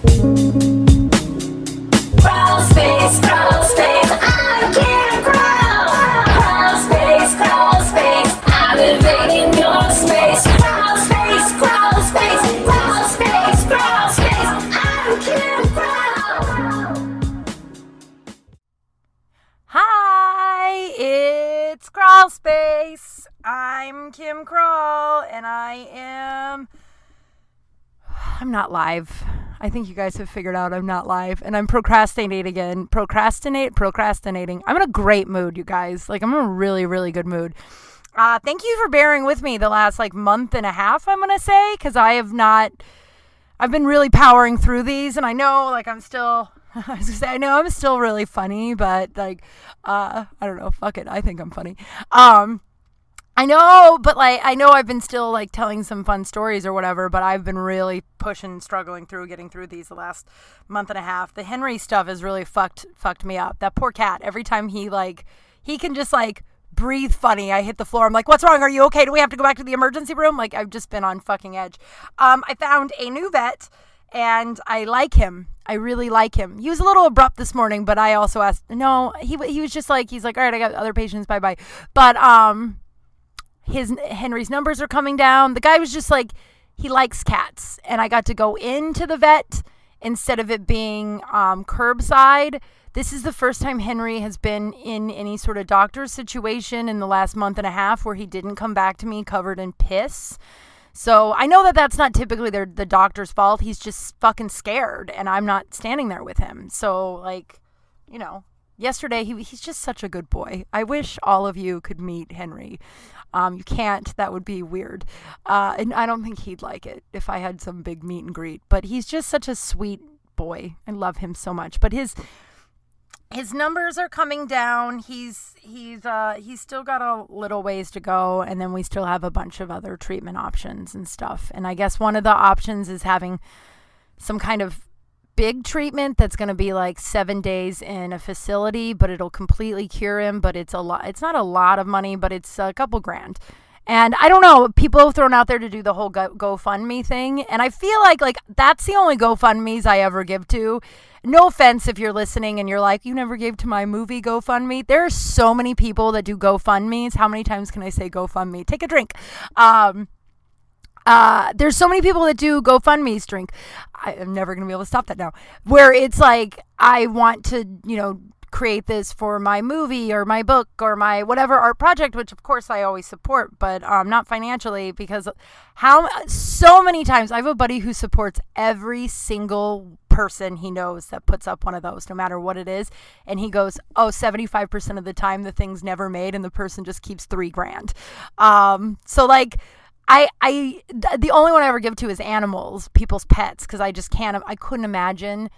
Crawl space, I can't crawl. Crawl space, I'm invading your space. Crawl space, I can't crawl. Hi, it's Crawl Space. I'm Kim Kral, and I'm not live. I think you guys have figured out I'm not live, and I'm procrastinating again. Procrastinating. I'm in a great mood, you guys. I'm in a really, really good mood. Thank you for bearing with me the last month and a half, I'm going to say, because I've been really powering through these, and I know I'm still really funny, but I don't know, fuck it. I think I'm funny. I know, but I know I've been still telling some fun stories or whatever, but I've been really struggling through getting through these the last month and a half. The Henry stuff has really fucked me up. That poor cat, every time he can just breathe funny, I hit the floor. I'm like, what's wrong? Are you okay? Do we have to go back to the emergency room? I've just been on fucking edge. I found a new vet and I like him. I really like him. He was a little abrupt this morning, but I also asked, no, he was just he's like, all right, I got other patients. Bye. But, Henry's numbers are coming down. The guy was just he likes cats, and I got to go into the vet instead of it being curbside. This is the first time Henry has been in any sort of doctor's situation in the last month and a half where he didn't come back to me covered in piss. So I know that that's not typically the doctor's fault. He's just fucking scared, and I'm not standing there with him. So yesterday he's just such a good boy. I wish all of you could meet Henry. You can't. That would be weird. And I don't think he'd like it if I had some big meet and greet. But he's just such a sweet boy. I love him so much. But his numbers are coming down. He's still got a little ways to go, and then we still have a bunch of other treatment options and stuff. And I guess one of the options is having some kind of big treatment that's going to be 7 days in a facility, but it'll completely cure him. But it's not a lot of money, but it's a couple grand. And I don't know, people have thrown out there to do the whole Gofundme thing. And I feel like that's the only GoFundMes I ever give to. No offense if you're listening and you're like, you never gave to my movie Gofundme. There are so many people that do GoFundMes. How many times can I say GoFundMe? Take a drink. There's so many people that do GoFundMe's drink. I'm never going to be able to stop that now. Where it's I want to, create this for my movie or my book or my whatever art project, which of course I always support, but not financially, because so many times I have a buddy who supports every single person he knows that puts up one of those, no matter what it is. And he goes, 75% of the time the thing's never made and the person just keeps $3,000. So the only one I ever give to is animals, people's pets, because I couldn't imagine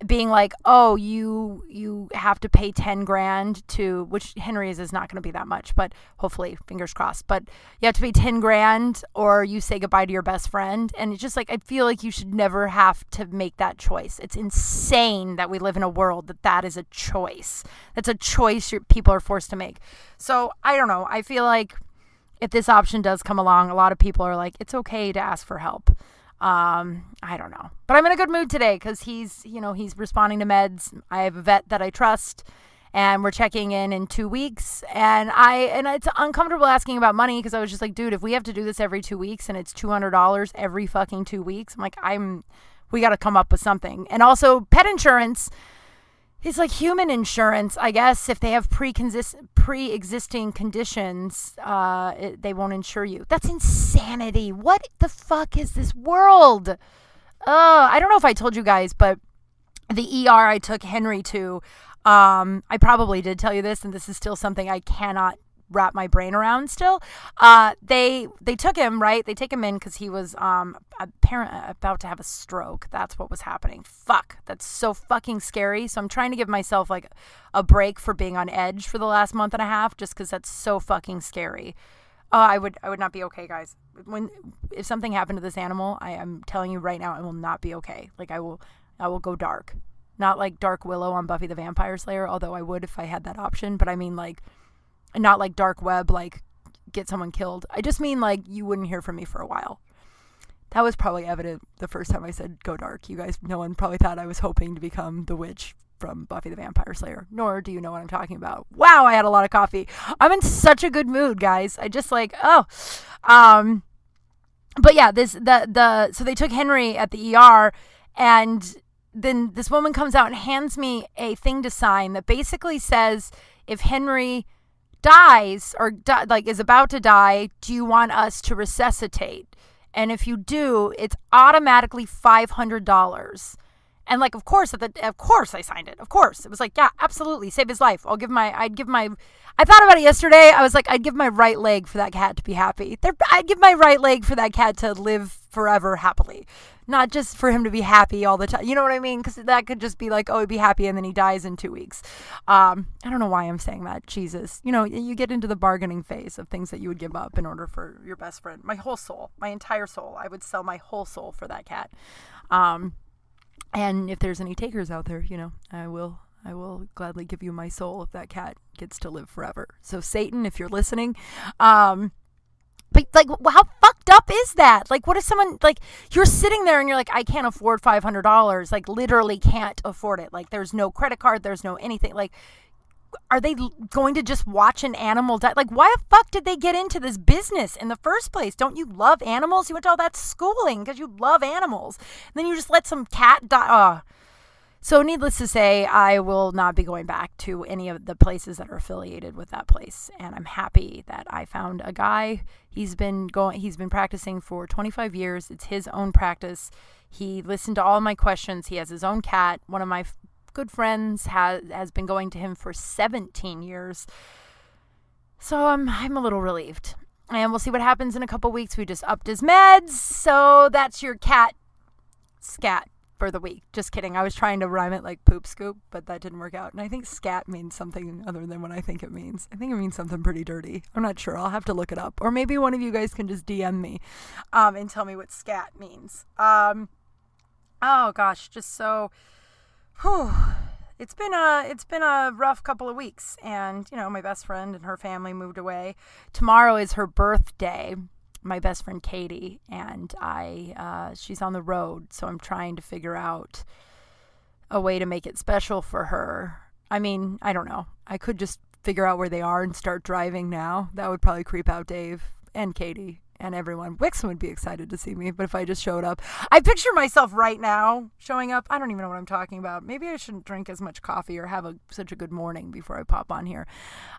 being you have to pay $10,000 to, which Henry's is not going to be that much, but hopefully, fingers crossed, but you have to pay $10,000 or you say goodbye to your best friend. And it's just I feel like you should never have to make that choice. It's insane that we live in a world that is a choice. That's a choice people are forced to make. So I don't know. I feel like if this option does come along, a lot of people are it's okay to ask for help. I don't know, but I'm in a good mood today because he's responding to meds. I have a vet that I trust, and we're checking in 2 weeks. And it's uncomfortable asking about money because I was just dude, if we have to do this every 2 weeks and it's $200 every fucking 2 weeks, we got to come up with something. And also pet insurance is human insurance, I guess. If they have pre-existing conditions, they won't insure you. That's insanity. What the fuck is this world? I don't know if I told you guys, but the ER I took Henry to, I probably did tell you this, and this is still something I cannot wrap my brain around still. They took him, right? They take him in because he was about to have a stroke. That's what was happening. Fuck. That's so fucking scary. So I'm trying to give myself a break for being on edge for the last month and a half, just because that's so fucking scary. I would not be okay, guys. If something happened to this animal, I'm telling you right now, I will not be okay. I will go dark. Not like Dark Willow on Buffy the Vampire Slayer, although I would if I had that option. But I mean not like dark web, get someone killed. I just mean you wouldn't hear from me for a while. That was probably evident the first time I said go dark. You guys, no one probably thought I was hoping to become the witch from Buffy the Vampire Slayer, nor do you know what I'm talking about. Wow, I had a lot of coffee. I'm in such a good mood, guys. I just like, but yeah, so they took Henry at the ER, and then this woman comes out and hands me a thing to sign that basically says, if Henry dies or is about to die, do you want us to resuscitate? And if you do, it's automatically $500. And like, of course I signed it. Of course. It was like, yeah, absolutely. Save his life. I thought about it yesterday. I was like, I'd give my right leg for that cat to be happy. I'd give my right leg for that cat to live forever happily. Not just for him to be happy all the time. You know what I mean? Because that could just be like, oh, he'd be happy and then he dies in 2 weeks. I don't know why I'm saying that. Jesus. You know, you get into the bargaining phase of things that you would give up in order for your best friend. My whole soul, my entire soul. I would sell my whole soul for that cat. And if there's any takers out there, you know, I will gladly give you my soul if that cat gets to live forever. So Satan, if you're listening, but like, how fucked up is that? Like, what if someone, like, you're sitting there and you're like, I can't afford $500, like literally can't afford it. Like, there's no credit card, there's no anything. Like, are they going to just watch an animal die? Like, why the fuck did they get into this business in the first place? Don't you love animals? You went to all that schooling because you love animals. And then you just let some cat die. So needless to say, I will not be going back to any of the places that are affiliated with that place. And I'm happy that I found a guy. He's been practicing for 25 years. It's his own practice. He listened to all my questions. He has his own cat. One of my good friends has been going to him for 17 years. So I'm a little relieved. And we'll see what happens in a couple weeks. We just upped his meds. So that's your cat scat for the week. Just kidding. I was trying to rhyme it like poop scoop, but that didn't work out. And I think scat means something other than what I think it means. I think it means something pretty dirty. I'm not sure. I'll have to look it up. Or maybe one of you guys can just DM me and tell me what scat means. Oh gosh, just so... Whew. It's been a rough couple of weeks, and you know, my best friend and her family moved away. Tomorrow is her birthday, my best friend Katie, and she's on the road, so I'm trying to figure out a way to make it special for her. I mean, I don't know. I could just figure out where they are and start driving now. That would probably creep out Dave and Katie and everyone. Wixon would be excited to see me, but if I just showed up, I picture myself right now showing up. I don't even know what I'm talking about. Maybe I shouldn't drink as much coffee or have such a good morning before I pop on here.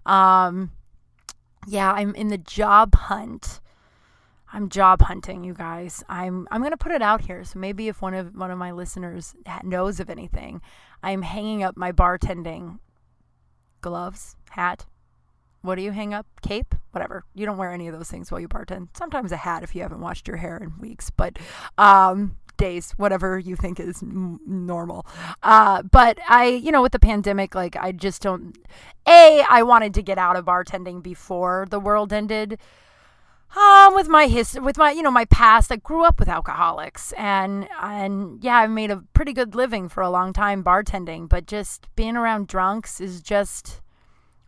Yeah, I'm in the job hunt. I'm job hunting, you guys. I'm going to put it out here. So maybe if one of my listeners knows of anything, I'm hanging up my bartending gloves, hat. What do you hang up? Cape? Whatever. You don't wear any of those things while you bartend. Sometimes a hat if you haven't washed your hair in weeks, but days, whatever you think is normal. But with the pandemic, like I just don't. I wanted to get out of bartending before the world ended. With my past, I grew up with alcoholics, and yeah, I made a pretty good living for a long time bartending, but just being around drunks is just.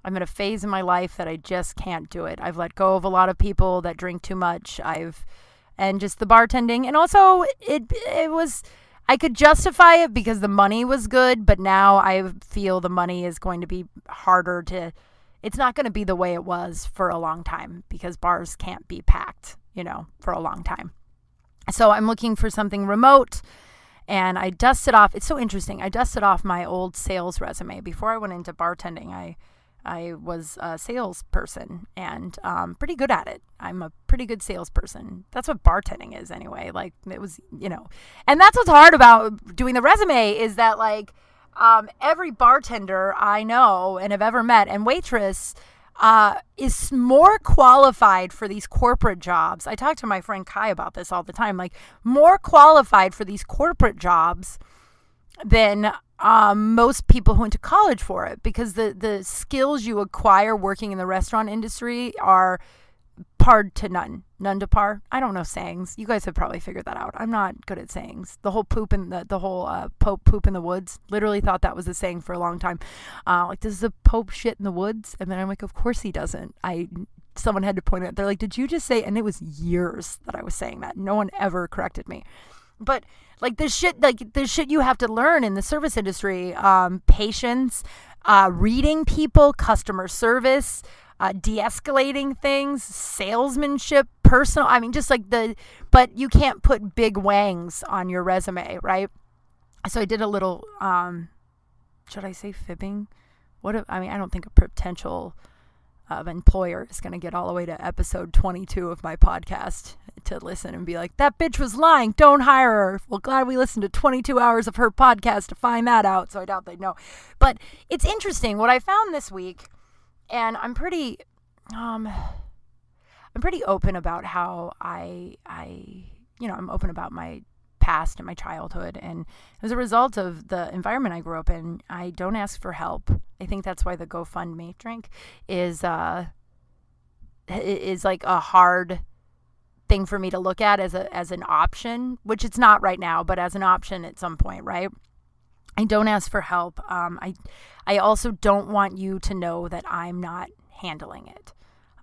I'm in a phase in my life that I just can't do it. I've let go of a lot of people that drink too much. And just the bartending. And also I could justify it because the money was good, but now I feel the money is going to be harder it's not going to be the way it was for a long time because bars can't be packed, for a long time. So I'm looking for something remote. And I dusted off. It's so interesting. I dusted off my old sales resume. Before I went into bartending, I was a salesperson and pretty good at it. I'm a pretty good salesperson. That's what bartending is anyway. Like it was, and that's what's hard about doing the resume is that like every bartender I know and have ever met and waitress is more qualified for these corporate jobs. I talk to my friend Kai about this all the time, like more qualified for these corporate jobs than most people who went to college for it, because the skills you acquire working in the restaurant industry are par to none to par. I don't know sayings. You guys have probably figured that out. I'm not good at sayings. The whole poop in the whole Pope poop in the woods. Literally thought that was a saying for a long time. Like, does the Pope shit in the woods? And then I'm like, of course he doesn't. I someone had to point it out. They're like, did you just say, and it was years that I was saying that. No one ever corrected me. But like the shit you have to learn in the service industry, patience, reading people, customer service, de-escalating things, salesmanship, personal, I mean, just like but you can't put big wangs on your resume, right? So I did a little, should I say fibbing? I don't think a potential employer is going to get all the way to episode 22 of my podcast to listen and be like, that bitch was lying, don't hire her. Well, glad we listened to 22 hours of her podcast to find that out, so I doubt they'd know. But it's interesting what I found this week, and I'm pretty open about how I'm open about my past and my childhood, and as a result of the environment I grew up in, I don't ask for help. I think that's why the Gofundme drink is like a hard thing for me to look at as an option, which it's not right now, but as an option at some point, right? I don't ask for help. I also don't want you to know that I'm not handling it.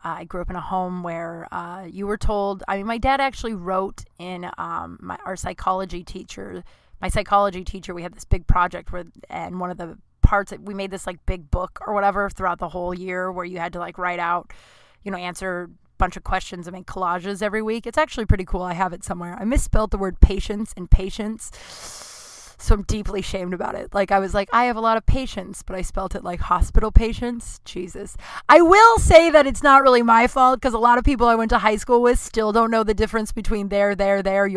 I grew up in a home where you were told, my dad actually wrote in my psychology teacher, we had this big project and one of the parts, we made this like big book or whatever throughout the whole year where you had to like write out, answer a bunch of questions and make collages every week. It's actually pretty cool. I have it somewhere. I misspelled the word patience in patience, so I'm deeply shamed about it. Like I was like, I have a lot of patience, but I spelt it like hospital patience. Jesus. I will say that it's not really my fault because a lot of people I went to high school with still don't know the difference between there,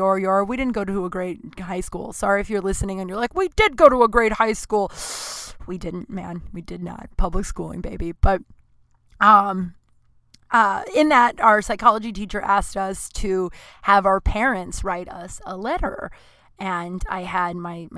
your. We didn't go to a great high school. Sorry if you're listening and you're like, we did go to a great high school. We didn't, man. We did not. Public schooling, baby. But in that, our psychology teacher asked us to have our parents write us a letter. And I had my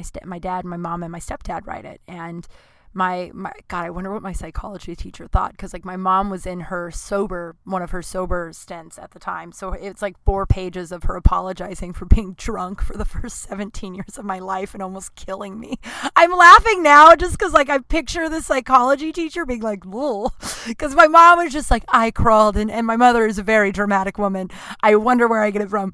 dad, my mom, and my stepdad write it. And my God, I wonder what my psychology teacher thought. Because like my mom was in one of her sober stints at the time. So it's like 4 pages of her apologizing for being drunk for the first 17 years of my life and almost killing me. I'm laughing now just because like I picture the psychology teacher being like, whoa. Because my mom was just like, I crawled. And my mother is a very dramatic woman. I wonder where I get it from.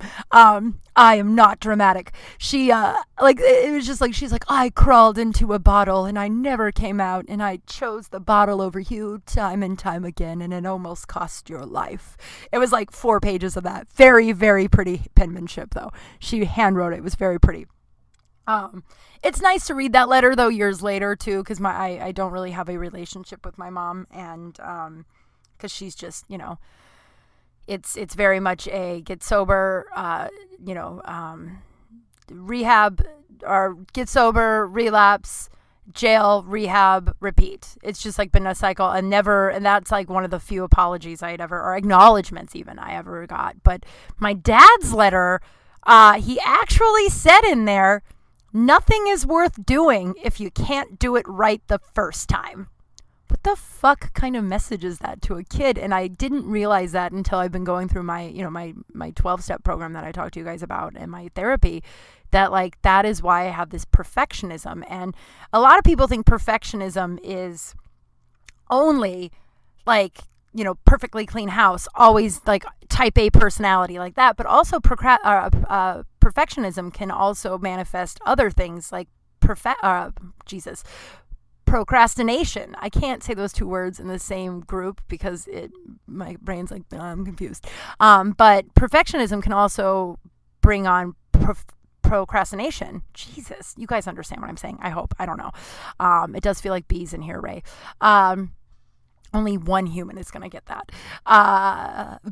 I am not dramatic. She, it was just like, she's like, I crawled into a bottle and I never came out and I chose the bottle over you time and time again and it almost cost your life. It was like 4 pages of that. Very, very pretty penmanship though. She handwrote it. It was very pretty. It's nice to read that letter though years later too, because I don't really have a relationship with my mom, and because she's just, it's very much a get sober, rehab, or get sober, relapse, jail, rehab, repeat. It's just like been a cycle, and that's like one of the few apologies I had ever, or acknowledgments even I ever got. But my dad's letter, he actually said in there, nothing is worth doing if you can't do it right the first time. What the fuck kind of message is that to a kid? And I didn't realize that until I've been going through my 12-step program that I talked to you guys about and my therapy, that like that is why I have this perfectionism. And a lot of people think perfectionism is only like, perfectly clean house, always like type A personality like that, but also perfectionism can also manifest other things like procrastination. I can't say those 2 words in the same group because my brain's like, I'm confused. But perfectionism can also bring on procrastination. Jesus, you guys understand what I'm saying. I hope. I don't know. It does feel like bees in here, Ray. Only one human is going to get that.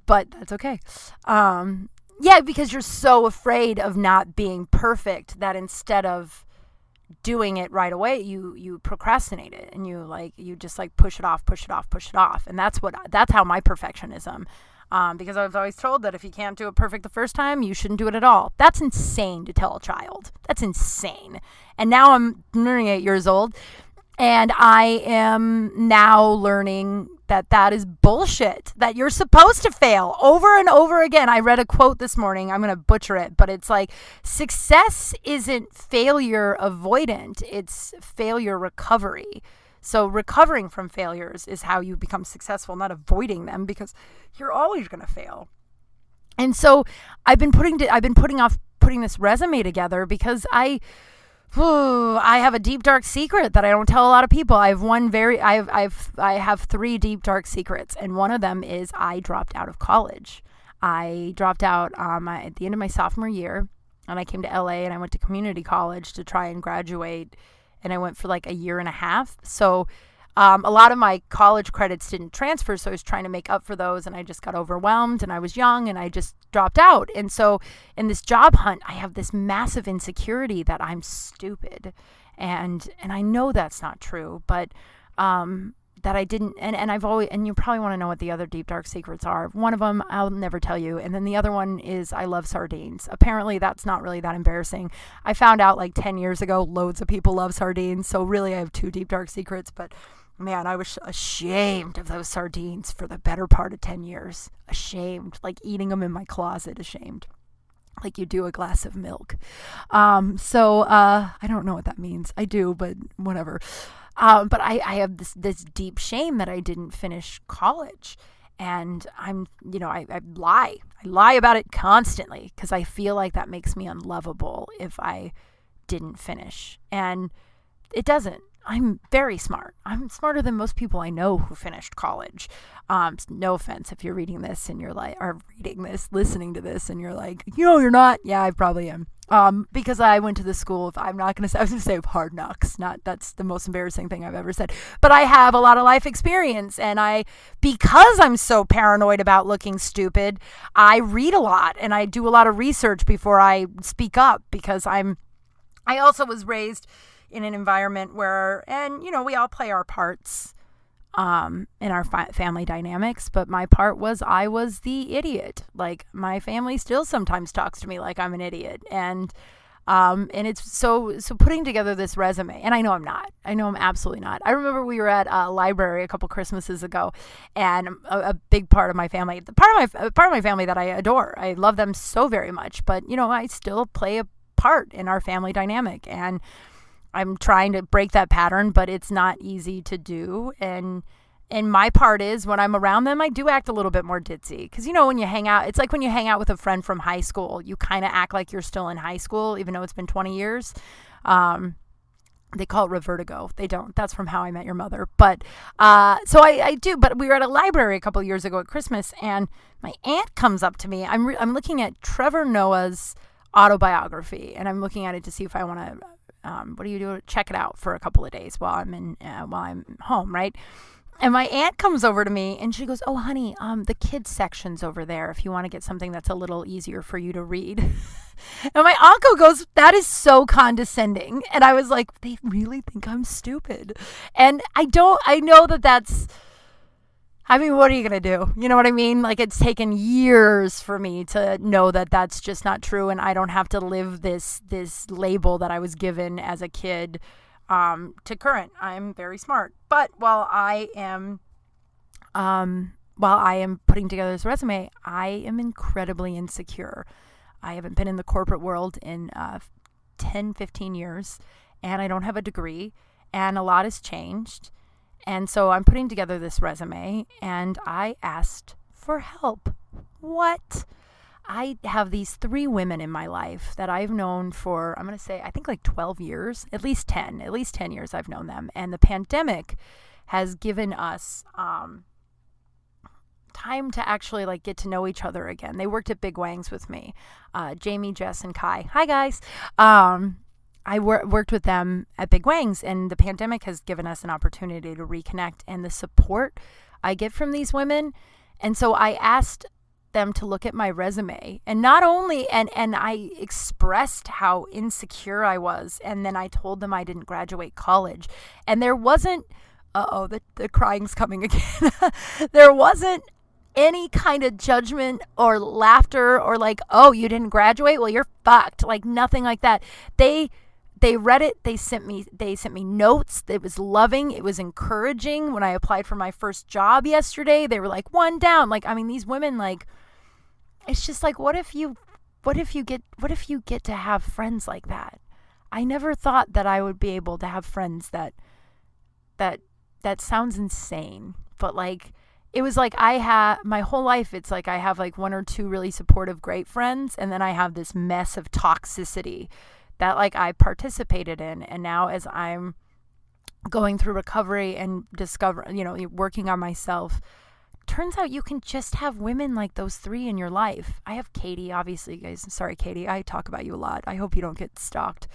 But that's okay. Yeah, because you're so afraid of not being perfect that instead of doing it right away, you procrastinate it and you just like push it off. And that's how my perfectionism, because I was always told that if you can't do it perfect the first time, you shouldn't do it at all. That's insane to tell a child. That's insane. And now I'm 8 years old and I am now learning that is bullshit, that you're supposed to fail over and over again. I read a quote this morning. I'm going to butcher it, but it's like, success isn't failure avoidant. It's failure recovery. So recovering from failures is how you become successful, not avoiding them, because you're always going to fail. And so I've been putting off putting this resume together because I have a deep dark secret that I don't tell a lot of people. I have 3 deep dark secrets, and one of them is I dropped out of college. I dropped out at the end of my sophomore year, and I came to LA and I went to community college to try and graduate, and I went for like a year and a half. So a lot of my college credits didn't transfer, so I was trying to make up for those, and I just got overwhelmed, and I was young, and I just dropped out. And so in this job hunt, I have this massive insecurity that I'm stupid, and I know that's not true, but that I didn't, and I've always, and you probably want to know what the other deep dark secrets are. One of them I'll never tell you, and then the other one is I love sardines. Apparently that's not really that embarrassing. I found out like 10 years ago loads of people love sardines, so really I have 2 deep dark secrets. But man, I was ashamed of those sardines for the better part of 10 years. Ashamed, like eating them in my closet, ashamed. Like you do a glass of milk. So I don't know what that means. I do, but whatever. But I have this deep shame that I didn't finish college. And I lie. I lie about it constantly because I feel like that makes me unlovable if I didn't finish. And it doesn't. I'm very smart. I'm smarter than most people I know who finished college. No offense if you're reading this and you're like, or listening to this and you're like, you're not. Yeah, I probably am. Because I went to the school, I was going to say Hard Knocks. That's the most embarrassing thing I've ever said. But I have a lot of life experience, and because I'm so paranoid about looking stupid, I read a lot and I do a lot of research before I speak up, because I also was raised in an environment where, and we all play our parts in our family dynamics, but my part was I was the idiot. Like, my family still sometimes talks to me like I'm an idiot, and it's so putting together this resume, and I know I'm not. I know I'm absolutely not. I remember we were at a library a couple Christmases ago, and a big part of my family, part of my family that I adore, I love them so very much, but I still play a part in our family dynamic, and I'm trying to break that pattern, but it's not easy to do. And my part is, when I'm around them, I do act a little bit more ditzy. Because, when you hang out, it's like when you hang out with a friend from high school, you kind of act like you're still in high school, even though it's been 20 years. They call it revertigo. They don't. That's from How I Met Your Mother. But so I do. But we were at a library a couple of years ago at Christmas, and my aunt comes up to me. I'm looking at Trevor Noah's autobiography, and I'm looking at it to see if I want to what do you do? Check it out for a couple of days while I'm home, right? And my aunt comes over to me and she goes, "Oh, honey, the kids section's over there if you want to get something that's a little easier for you to read." And my uncle goes, "That is so condescending." And I was like, they really think I'm stupid. And I know that's, what are you going to do? You know what I mean? Like, it's taken years for me to know that that's just not true, and I don't have to live this label that I was given as a kid to current. I'm very smart. But while I am putting together this resume, I am incredibly insecure. I haven't been in the corporate world in 10, 15 years, and I don't have a degree, and a lot has changed. And so I'm putting together this resume, and I asked for help. What? I have these 3 women in my life that I've known for, I'm going to say, I think like 12 years, at least 10 years I've known them. And the pandemic has given us time to actually like get to know each other again. They worked at Big Wangs with me, Jamie, Jess, and Kai. Hi, guys. I worked with them at Big Wangs, and the pandemic has given us an opportunity to reconnect, and the support I get from these women. And so I asked them to look at my resume, and not only, and I expressed how insecure I was. And then I told them I didn't graduate college, and there wasn't, the crying's coming again. There wasn't any kind of judgment or laughter or like, "Oh, you didn't graduate? Well, you're fucked." Like, nothing like that. They read it. They sent me notes. It was loving. It was encouraging. When I applied for my first job yesterday, they were like, "1 down." Like, these women, like, it's just like, what if you get to have friends like that? I never thought that I would be able to have friends that that sounds insane, but like, it was like I had my whole life. It's like I have like one or two really supportive, great friends. And then I have this mess of toxicity that like I participated in. And now as I'm going through recovery and working on myself, turns out you can just have women like those three in your life. I have Katie, obviously, guys. Sorry, Katie. I talk about you a lot. I hope you don't get stalked.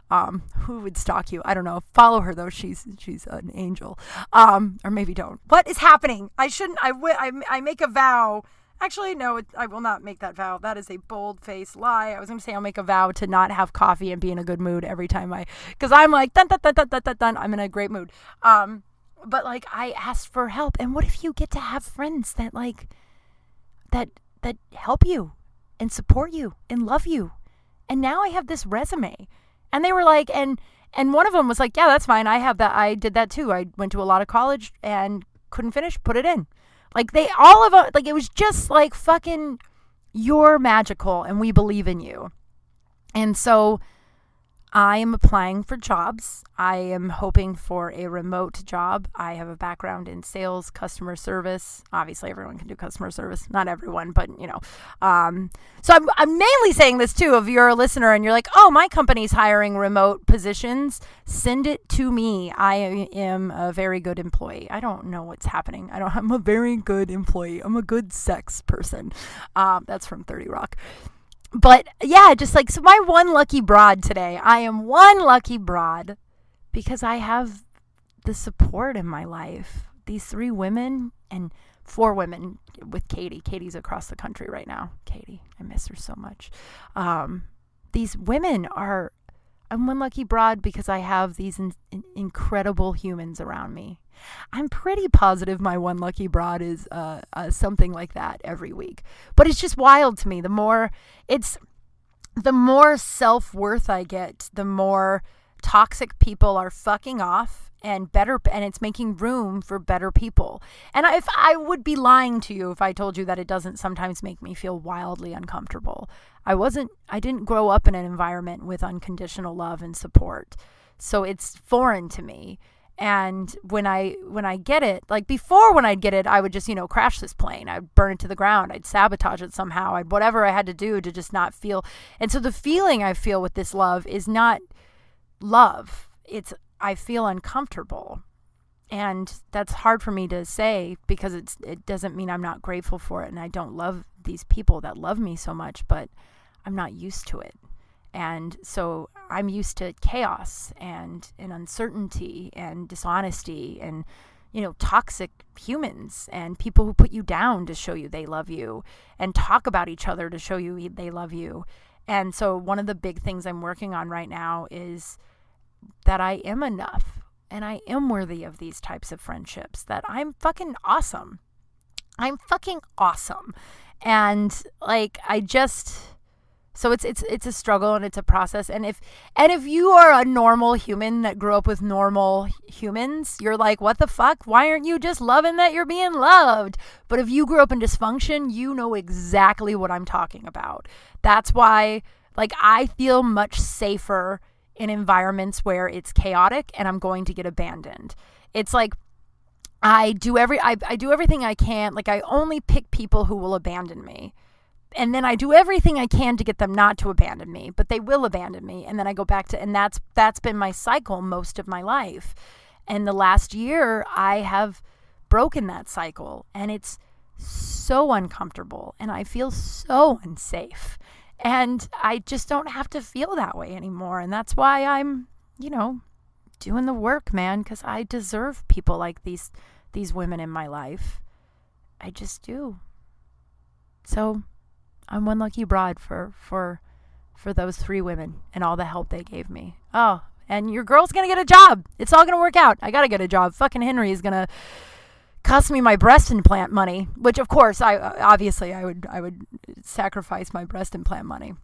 Who would stalk you? I don't know. Follow her though. She's an angel. Or maybe don't. What is happening? I shouldn't. I make a vow. Actually, no, I will not make that vow. That is a bold-faced lie. I was going to say I'll make a vow to not have coffee and be in a good mood every time because I'm like, dun, dun, dun, dun, dun, dun, dun. I'm in a great mood. But like I asked for help. And what if you get to have friends that like, that help you and support you and love you? And now I have this resume. And they were like, and one of them was like, yeah, that's fine. I have that. I did that too. I went to a lot of college and couldn't finish, put it in. Like all of them, like it was just like fucking, you're magical and we believe in you. And so I am applying for jobs. I am hoping for a remote job. I have a background in sales, customer service. Obviously, everyone can do customer service. Not everyone, but you know. So I'm mainly saying this too. If you're a listener and you're like, oh, my company's hiring remote positions, send it to me. I am a very good employee. I don't know what's happening. I'm a very good employee. I'm a good sex person. That's from 30 Rock. But yeah, just like, so my one lucky broad today, I am one lucky broad because I have the support in my life. These 3 women and 4 women with Katie. Katie's across the country right now. Katie, I miss her so much. These women are, I'm one lucky broad because I have these incredible humans around me. I'm pretty positive my one lucky broad is something like that every week. But it's just wild to me. The more self-worth I get, the more toxic people are fucking off and it's making room for better people. And if I would be lying to you if I told you that it doesn't sometimes make me feel wildly uncomfortable. I didn't grow up in an environment with unconditional love and support. So it's foreign to me. And when I get it, like before when I'd get it, I would just, crash this plane. I'd burn it to the ground. I'd sabotage it somehow. I'd whatever I had to do to just not feel. And so the feeling I feel with this love is not love. I feel uncomfortable. And that's hard for me to say because it doesn't mean I'm not grateful for it. And I don't love these people that love me so much, but I'm not used to it. And so I'm used to chaos and uncertainty and dishonesty and, toxic humans and people who put you down to show you they love you and talk about each other to show you they love you. And so one of the big things I'm working on right now is that I am enough and I am worthy of these types of friendships, that I'm fucking awesome. I'm fucking awesome. And like, so it's a struggle and it's a process. And if you are a normal human that grew up with normal humans, you're like, what the fuck? Why aren't you just loving that you're being loved? But if you grew up in dysfunction, you know exactly what I'm talking about. That's why, like, I feel much safer in environments where it's chaotic and I'm going to get abandoned. It's like I do everything I can. Like, I only pick people who will abandon me. And then I do everything I can to get them not to abandon me, but they will abandon me. And then I go back to, and that's been my cycle most of my life. And the last year I have broken that cycle and it's so uncomfortable and I feel so unsafe and I just don't have to feel that way anymore. And that's why I'm, doing the work, man, because I deserve people like these women in my life. I just do. So I'm one lucky broad for those 3 women and all the help they gave me. Oh, and your girl's going to get a job. It's all going to work out. I got to get a job. Fucking Henry is going to cost me my breast implant money, which of course I would sacrifice my breast implant money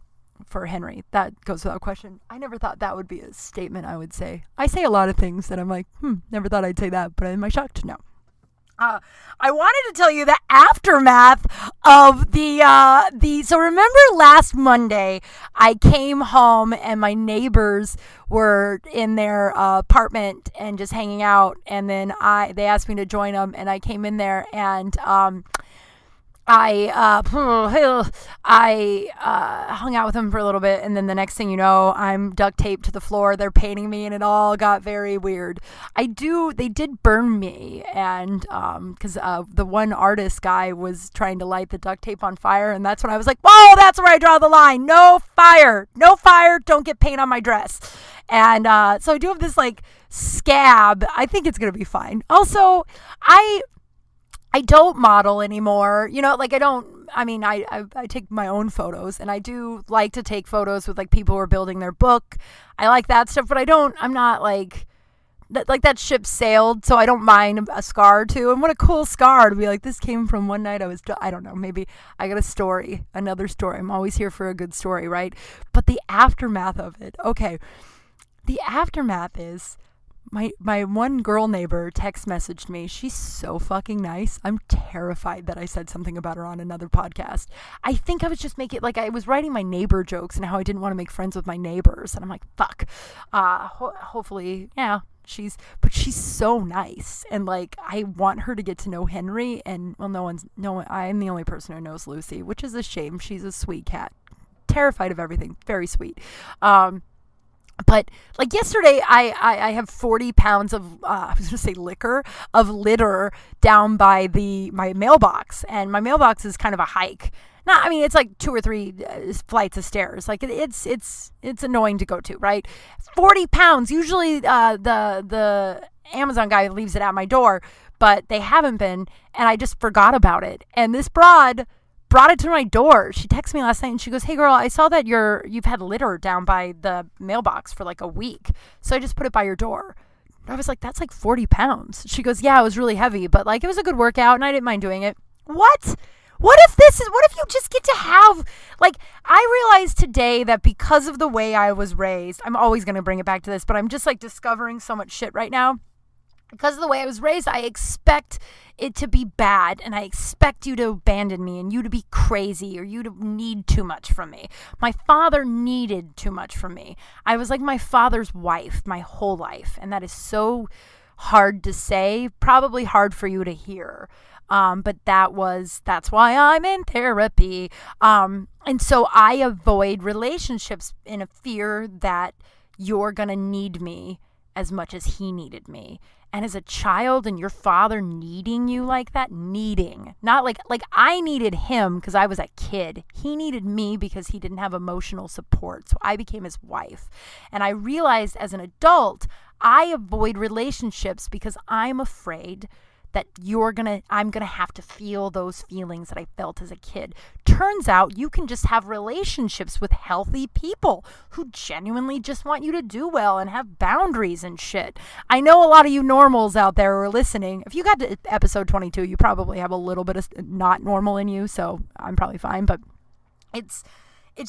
for Henry. That goes without question. I never thought that would be a statement I would say. I say a lot of things that I'm like, never thought I'd say that, but am I shocked? No. I wanted to tell you the aftermath of so remember last Monday I came home and my neighbors were in their apartment and just hanging out, and then they asked me to join them, and I came in there, and I hung out with them for a little bit, and then the next thing you know, I'm duct taped to the floor. They're painting me, and it all got very weird. They did burn me, and because the one artist guy was trying to light the duct tape on fire, and that's when I was like, whoa, that's where I draw the line. No fire, don't get paint on my dress. And so I do have this like scab. I think it's gonna be fine. Also, I don't model anymore, like I take my own photos, and I do like to take photos with like people who are building their book. I like that stuff, but I'm not like that ship sailed, so I don't mind a scar or two. And what a cool scar to be like, this came from one night I don't know, maybe I got another story. I'm always here for a good story, right? But the aftermath of it, okay. The aftermath is, My one girl neighbor text messaged me. She's so fucking nice. I'm terrified that I said something about her on another podcast. I think I was just making, like, I was writing my neighbor jokes and how I didn't want to make friends with my neighbors. And I'm like, fuck. Hopefully, yeah, she's so nice. And like, I want her to get to know Henry. And well, I'm the only person who knows Lucy, which is a shame. She's a sweet cat. Terrified of everything. Very sweet. But like yesterday, I have 40 pounds of, I was going to say litter down by my mailbox. And my mailbox is kind of a hike. It's like 2 or 3 flights of stairs. Like it's annoying to go to, right? 40 pounds. Usually the Amazon guy leaves it at my door, but they haven't been. And I just forgot about it. And this broad brought it to my door. She texted me last night and she goes, hey girl, I saw that you've had litter down by the mailbox for like a week. So I just put it by your door. I was like, that's like 40 pounds. She goes, yeah, it was really heavy, but like it was a good workout and I didn't mind doing it. What if you just get to have, like, I realized today that because of the way I was raised, I'm always going to bring it back to this, but I'm just like discovering so much shit right now. Because of the way I was raised, I expect it to be bad, and I expect you to abandon me, and you to be crazy, or you to need too much from me. My father needed too much from me. I was like my father's wife my whole life, and that is so hard to say, probably hard for you to hear. But that's why I'm in therapy. And so I avoid relationships in a fear that you're going to need me as much as he needed me. And as a child and your father needing you like that, not like I needed him because I was a kid. He needed me because he didn't have emotional support. So I became his wife. And I realized as an adult, I avoid relationships because I'm afraid that I'm gonna have to feel those feelings that I felt as a kid. Turns out you can just have relationships with healthy people who genuinely just want you to do well and have boundaries and shit. I know a lot of you normals out there are listening. If you got to episode 22, you probably have a little bit of not normal in you, so I'm probably fine, but it's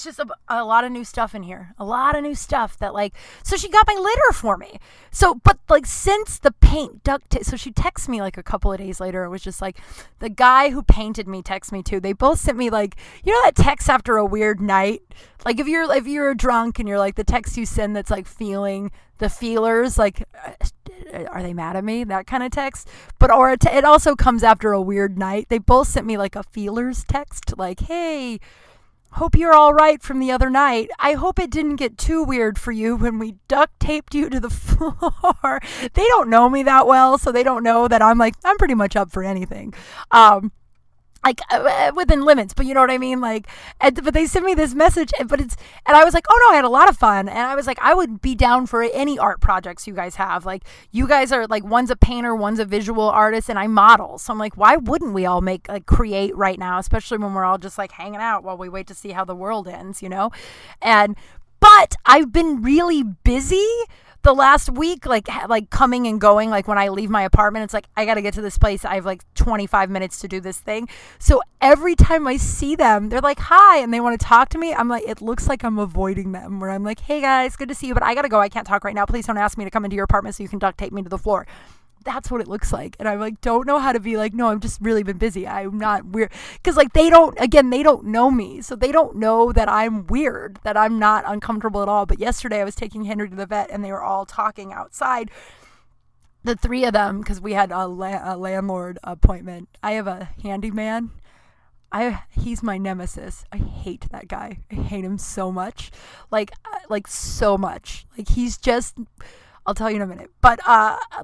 just a lot of new stuff in here. A lot of new stuff that like, so she got my litter for me. So, but like since the paint so she texted me like a couple of days later. It was just like the guy who painted me texted me too. They both sent me like, that text after a weird night. Like if you're drunk and you're like the text you send that's like feeling the feelers, like, are they mad at me? That kind of text. But, it also comes after a weird night. They both sent me like a feelers text. Like, hey, hope you're all right from the other night. I hope it didn't get too weird for you when we duct taped you to the floor. They don't know me that well, so they don't know that I'm pretty much up for anything. Within limits, but you know what I mean? But they sent me this message, and I was like, oh no, I had a lot of fun. And I was like, I would be down for any art projects you guys have. Like, you guys are like, one's a painter, one's a visual artist, and I model. So I'm like, why wouldn't we all create right now, especially when we're all just like hanging out while we wait to see how the world ends, But I've been really busy the last week, like coming and going. Like when I leave my apartment, it's like, I got to get to this place. I have like 25 minutes to do this thing. So every time I see them, they're like, hi, and they want to talk to me. I'm like, it looks like I'm avoiding them, where I'm like, hey guys, good to see you, but I got to go. I can't talk right now. Please don't ask me to come into your apartment so you can duct tape me to the floor. that's what it looks like. And I'm like, don't know how to be like, no, I've just really been busy. I'm not weird. Because like they don't know me. So they don't know that I'm weird, that I'm not uncomfortable at all. But yesterday I was taking Henry to the vet and they were all talking outside. The three of them, because we had a landlord appointment. I have a handyman. He's my nemesis. I hate that guy. I hate him so much. Like so much. Like he's just, I'll tell you in a minute. But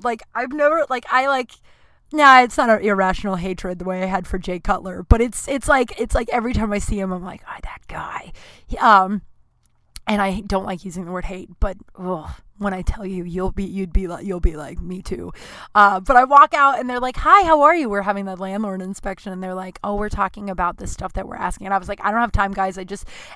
like I've never nah, it's not an irrational hatred the way I had for Jay Cutler, but it's like every time I see him I'm like, oh, that guy. And I don't like using the word hate, but when I tell you, you'll be like, me too. But I walk out and they're like, hi, how are you? We're having the landlord inspection. And they're like, oh, we're talking about this stuff that we're asking. And I was like, I don't have time, guys. I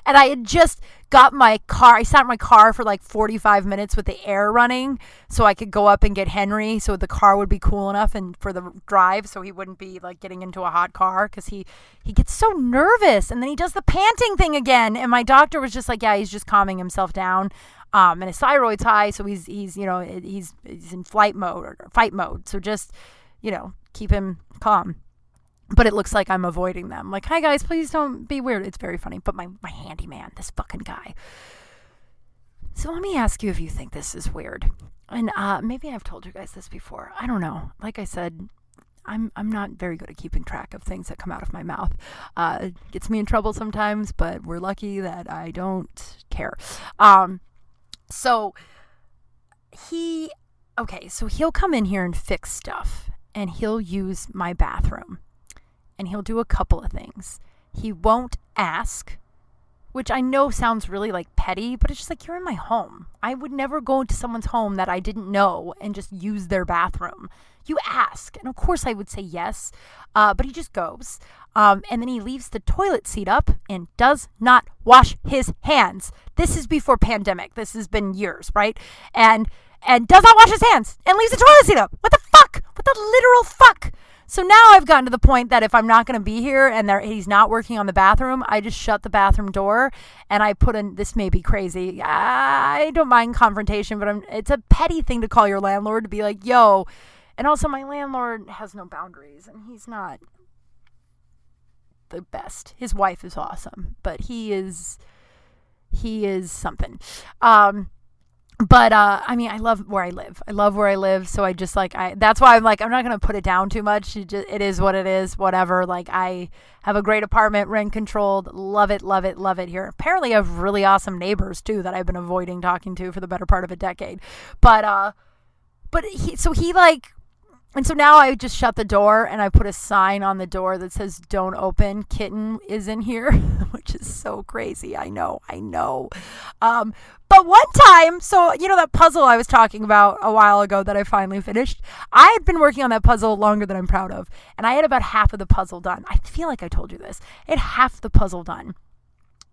had just got my car. I sat in my car for like 45 minutes with the air running so I could go up and get Henry so the car would be cool enough and for the drive so he wouldn't be like getting into a hot car because he gets so nervous. And then he does the panting thing again. And my doctor was just like, yeah, he's just calming himself down. And his thyroid's high, so he's in fight mode. So just, keep him calm. But it looks like I'm avoiding them. Like, hi guys, please don't be weird. It's very funny. But my handyman, this fucking guy. So let me ask you if you think this is weird. And maybe I've told you guys this before. I don't know. Like I said, I'm not very good at keeping track of things that come out of my mouth. It gets me in trouble sometimes, but we're lucky that I don't care. So he'll come in here and fix stuff and he'll use my bathroom and he'll do a couple of things. He won't ask, which I know sounds really like petty, but it's just like, you're in my home. I would never go into someone's home that I didn't know and just use their bathroom. You ask. And of course I would say yes, but he just goes. And then he leaves the toilet seat up and does not wash his hands. This is before pandemic. This has been years, right? And does not wash his hands and leaves the toilet seat up. What the fuck? What the literal fuck? So now I've gotten to the point that if I'm not going to be here and he's not working on the bathroom, I just shut the bathroom door and I put in, this may be crazy. I don't mind confrontation, but it's a petty thing to call your landlord to be like, yo. And also my landlord has no boundaries and he's not the best. His wife is awesome, but he is something. But I mean, I love where I live. So I just that's why I'm like, I'm not going to put it down too much. It is what it is, whatever. Like I have a great apartment, rent controlled, love it here. Apparently I have really awesome neighbors too, that I've been avoiding talking to for the better part of a decade. And so now I just shut the door and I put a sign on the door that says, don't open, kitten is in here, which is so crazy. I know. But one time, so that puzzle I was talking about a while ago that I finally finished, I had been working on that puzzle longer than I'm proud of. And I had about half of the puzzle done. I feel like I told you this. I had half the puzzle done.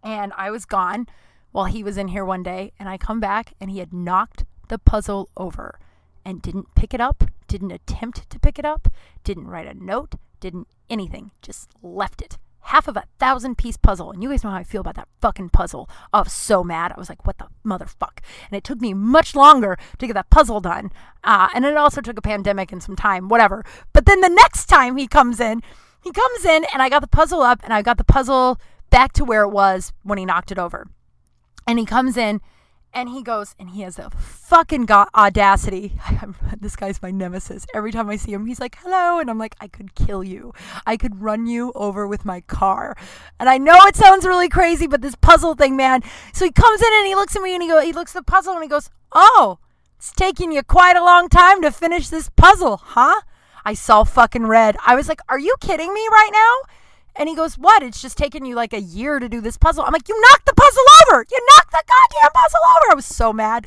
And I was gone while he was in here one day. And I come back and he had knocked the puzzle over. And didn't pick it up, didn't attempt to pick it up, didn't write a note, didn't anything, just left it. Half of a 1,000-piece puzzle. And you guys know how I feel about that fucking puzzle. I was so mad. I was like, what the motherfuck? And it took me much longer to get that puzzle done. And it also took a pandemic and some time, whatever. But then the next time he comes in and I got the puzzle up and I got the puzzle back to where it was when he knocked it over. And he comes in. And he goes, and he has the fucking audacity. This guy's my nemesis. Every time I see him, he's like, hello. And I'm like, I could kill you. I could run you over with my car. And I know it sounds really crazy, but this puzzle thing, man. So he comes in and he looks at me and he looks at the puzzle and he goes, oh, it's taking you quite a long time to finish this puzzle, huh? I saw fucking red. I was like, are you kidding me right now? And he goes, what? It's just taken you like a year to do this puzzle. I'm like, you knocked the puzzle over. You knocked the goddamn puzzle over. I was so mad.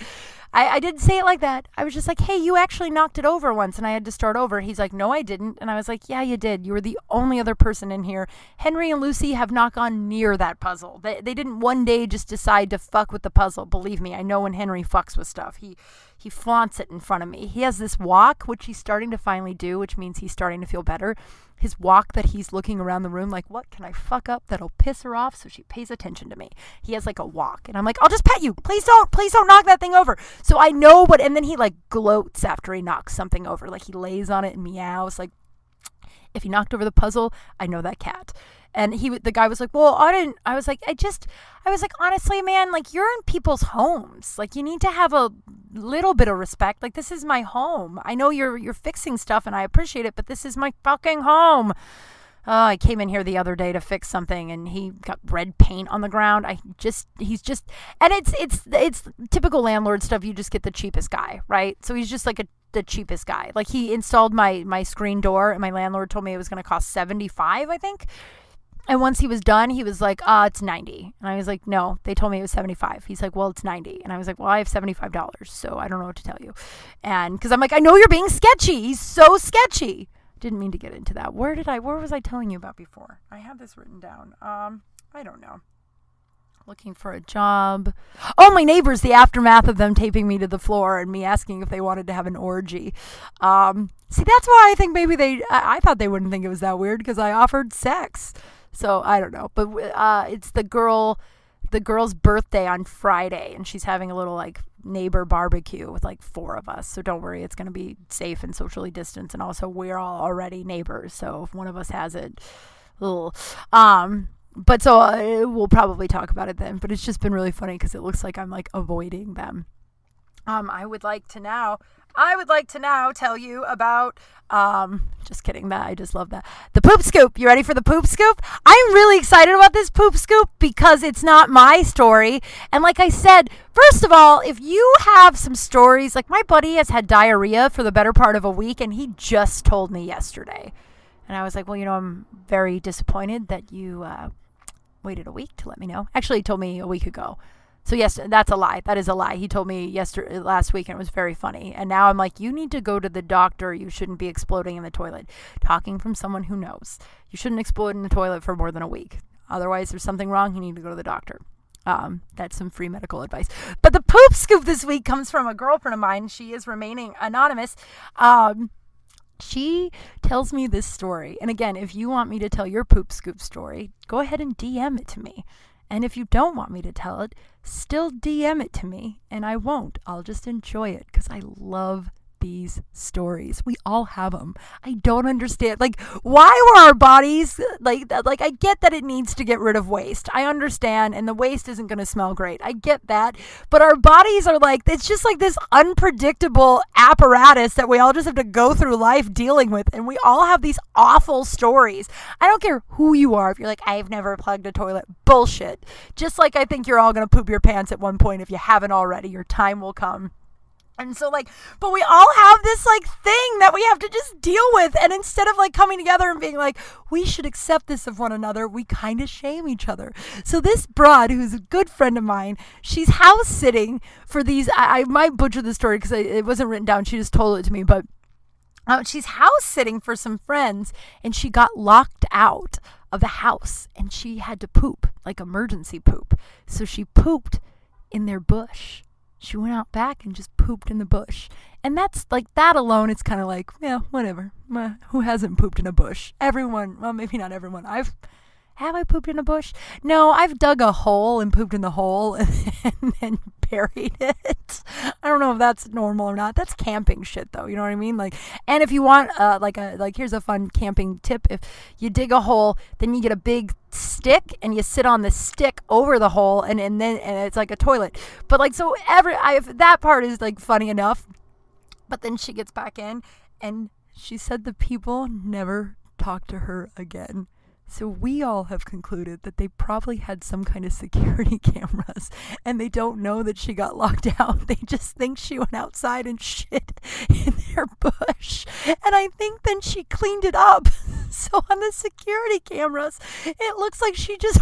I didn't say it like that. I was just like, hey, you actually knocked it over once and I had to start over. He's like, no, I didn't. And I was like, yeah, you did. You were the only other person in here. Henry and Lucy have not gone near that puzzle. They didn't one day just decide to fuck with the puzzle. Believe me, I know when Henry fucks with stuff. He flaunts it in front of me. He has this walk, which he's starting to finally do, which means he's starting to feel better. His walk that he's looking around the room like, what can I fuck up that'll piss her off so she pays attention to me? He has like a walk. And I'm like, I'll just pet you. Please don't knock that thing over. So I know what, and then he like gloats after he knocks something over. Like he lays on it and meows. Like if he knocked over the puzzle, I know that cat. And the guy was like, well, I was like, honestly, man, like you're in people's homes. Like you need to have a little bit of respect. Like this is my home. I know you're fixing stuff and I appreciate it, but this is my fucking home. I came in here the other day to fix something and he got red paint on the ground. And it's typical landlord stuff. You just get the cheapest guy, right? So he's just like the cheapest guy. Like he installed my screen door and my landlord told me it was going to cost $75, I think. And once he was done, he was like, it's $90. And I was like, no, they told me it was $75. He's like, well, it's $90. And I was like, well, I have $75, so I don't know what to tell you. And because I'm like, I know you're being sketchy. He's so sketchy. Didn't mean to get into that. Where was I telling you about before? I have this written down. I don't know. Looking for a job. Oh, my neighbors, the aftermath of them taping me to the floor and me asking if they wanted to have an orgy. See, that's why I think maybe I thought they wouldn't think it was that weird because I offered sex. So I don't know, but it's the girl's birthday on Friday, and she's having a little like neighbor barbecue with like 4 of us. So don't worry, it's going to be safe and socially distanced, and also we're all already neighbors. So if one of us has it, but so we'll probably talk about it then. But it's just been really funny because it looks like I'm like avoiding them. I would like to now tell you about, just kidding, that I just love that. The poop scoop. You ready for the poop scoop? I'm really excited about this poop scoop because it's not my story. And like I said, first of all, if you have some stories, like my buddy has had diarrhea for the better part of a week and he just told me yesterday. And I was like, well, I'm very disappointed that you waited a week to let me know. Actually, he told me a week ago. So yes, that's a lie. That is a lie. He told me last week and it was very funny. And now I'm like, you need to go to the doctor. You shouldn't be exploding in the toilet. Talking from someone who knows. You shouldn't explode in the toilet for more than a week. Otherwise, there's something wrong. You need to go to the doctor. That's some free medical advice. But the poop scoop this week comes from a girlfriend of mine. She is remaining anonymous. She tells me this story. And again, if you want me to tell your poop scoop story, go ahead and DM it to me. And if you don't want me to tell it, still DM it to me, and I won't. I'll just enjoy it because I love these stories. We all have them. I don't understand. Like, why were our bodies like I get that it needs to get rid of waste. I understand, and the waste isn't going to smell great. I get that. But our bodies are like, it's just like this unpredictable apparatus that we all just have to go through life dealing with. And we all have these awful stories. I don't care who you are. If you're like, I've never plugged a toilet. Bullshit. Just like I think you're all going to poop your pants at one point if you haven't already. Your time will come. And so like, but we all have this like thing that we have to just deal with. And instead of like coming together and being like, we should accept this of one another, we kind of shame each other. So this broad, who's a good friend of mine, she's house sitting for these, I might butcher the story because it wasn't written down. She just told it to me, but she's house sitting for some friends and she got locked out of the house and she had to poop, like emergency poop. So she pooped in their bush. She went out back and just pooped in the bush. And that's like, that alone, it's kind of like, yeah, whatever. Who hasn't pooped in a bush? Everyone, well, maybe not everyone. Have I pooped in a bush? No, I've dug a hole and pooped in the hole and then buried it. I don't know if that's normal or not. That's camping shit though, you know what I mean? Like, and if you want here's a fun camping tip. If you dig a hole, then you get a big stick and you sit on the stick over the hole and it's like a toilet. But like, so that part is like funny enough. But then she gets back in and she said the people never talked to her again. So we all have concluded that they probably had some kind of security cameras and they don't know that she got locked out. They just think she went outside and shit in their bush. And I think then she cleaned it up. So on the security cameras, it looks like she just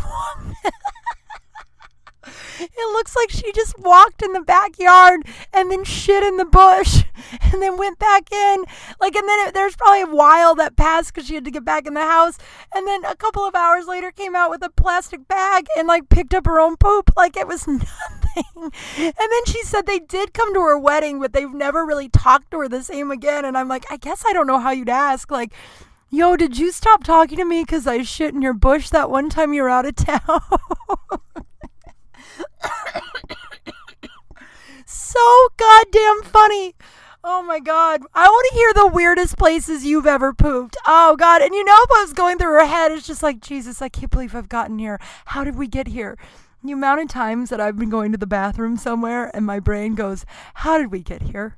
It looks like she just walked in the backyard and then shit in the bush and then went back in. Like, and then there's probably a while that passed because she had to get back in the house. And then a couple of hours later came out with a plastic bag and like picked up her own poop. Like it was nothing. And then she said they did come to her wedding, but they've never really talked to her the same again. And I'm like, I guess I don't know how you'd ask. Like, yo, did you stop talking to me because I shit in your bush that one time you were out of town? So goddamn funny. Oh my God. I want to hear the weirdest places you've ever pooped. Oh God. And you know what was going through her head? It's just like, Jesus, I can't believe I've gotten here. How did we get here? The amount of times that I've been going to the bathroom somewhere and my brain goes, how did we get here?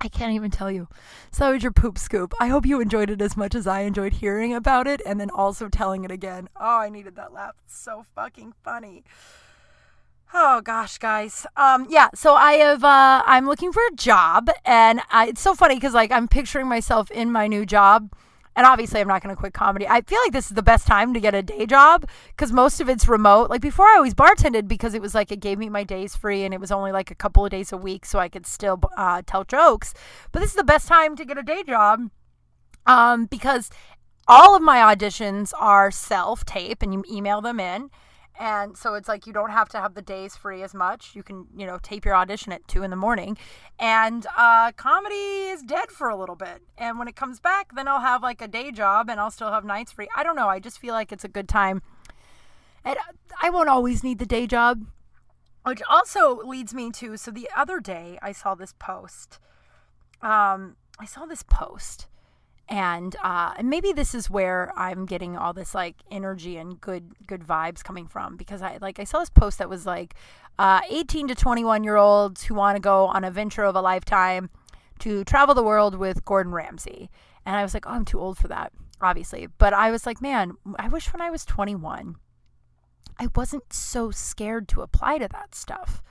I can't even tell you. So that was your poop scoop. I hope you enjoyed it as much as I enjoyed hearing about it and then also telling it again. Oh, I needed that laugh. It's so fucking funny. Oh gosh, guys. Yeah, so I'm looking for a job, and it's so funny because like I'm picturing myself in my new job, and obviously I'm not going to quit comedy. I feel like this is the best time to get a day job because most of it's remote. Like before I always bartended because it was like it gave me my days free and it was only like a couple of days a week so I could still tell jokes. But this is the best time to get a day job because all of my auditions are self-tape and you email them in. And so it's like you don't have to have the days free as much. You can, tape your audition at 2 a.m. And comedy is dead for a little bit. And when it comes back, then I'll have like a day job and I'll still have nights free. I don't know. I just feel like it's a good time. And I won't always need the day job. Which also leads me to, so the other day I saw this post. And maybe this is where I'm getting all this like energy and good vibes coming from because I saw this post that was like 18 to 21-year-olds who want to go on a venture of a lifetime to travel the world with Gordon Ramsay. And I was like, oh, I'm too old for that, obviously. But I was like, man, I wish when I was 21, I wasn't so scared to apply to that stuff.